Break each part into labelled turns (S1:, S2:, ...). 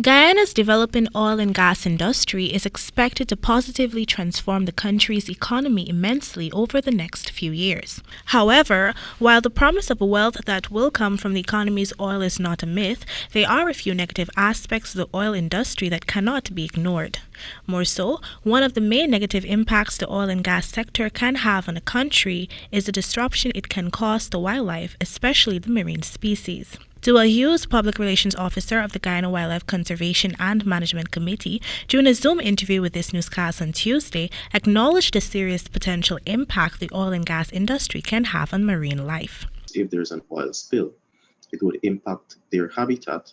S1: Guyana's developing oil and gas industry is expected to positively transform the country's economy immensely over the next few years. However, while the promise of wealth that will come from the economy's oil is not a myth, there are a few negative aspects of the oil industry that cannot be ignored. More so, one of the main negative impacts the oil and gas sector can have on a country is the disruption it can cause to wildlife, especially the marine species. Kendell Richmond, Public Relations Officer of the Guyana Wildlife Conservation and Management Committee, during a Zoom interview with this newscast on Tuesday, acknowledged the serious potential impact the oil and gas industry can have on marine life.
S2: If there's an oil spill, it would impact their habitat,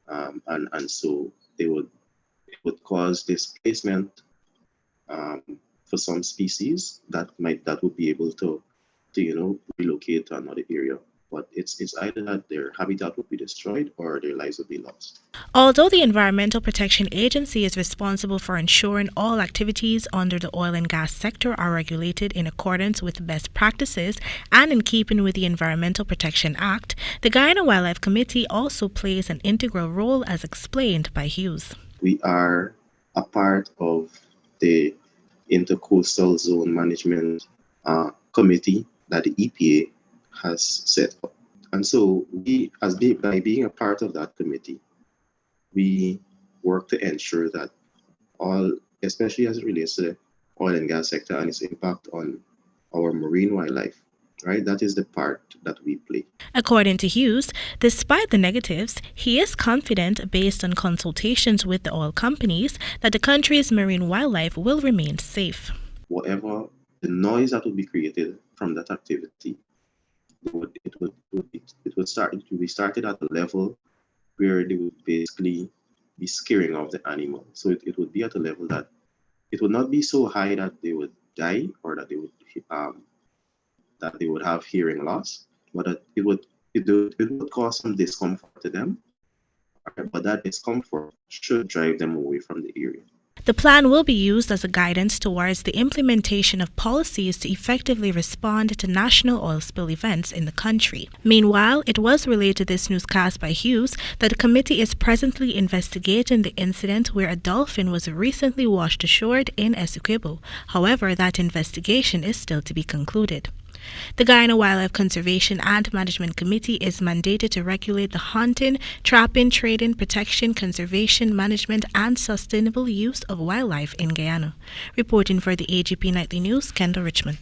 S2: and so it would cause displacement for some species that would be able to relocate to another area. But it's either that their habitat would be destroyed or their lives would be lost.
S1: Although the Environmental Protection Agency is responsible for ensuring all activities under the oil and gas sector are regulated in accordance with best practices and in keeping with the Environmental Protection Act, the Guyana Wildlife Committee also plays an integral role as explained by Hughes.
S2: We are a part of the Intercoastal Zone Management Committee that the EPA has set up. And so by being a part of that committee, we work to ensure that especially as it relates to the oil and gas sector and its impact on our marine wildlife, right? That is the part that we play.
S1: According to Hughes, despite the negatives, he is confident, based on consultations with the oil companies, that the country's marine wildlife will remain safe.
S2: Whatever the noise that will be created from that activity, it would be started at a level where they would basically be scaring off the animal. So it would be at a level that it would not be so high that they would die or that they would have hearing loss, but that it would cause some discomfort to them. But that discomfort should drive them away from the area.
S1: The plan will be used as a guidance towards the implementation of policies to effectively respond to national oil spill events in the country. Meanwhile, it was relayed to this newscast by Hughes that the committee is presently investigating the incident where a dolphin was recently washed ashore in Essequibo. However, that investigation is still to be concluded. The Guyana Wildlife Conservation and Management Committee is mandated to regulate the hunting, trapping, trading, protection, conservation, management, and sustainable use of wildlife in Guyana. Reporting for the AGP Nightly News, Kendell Richmond.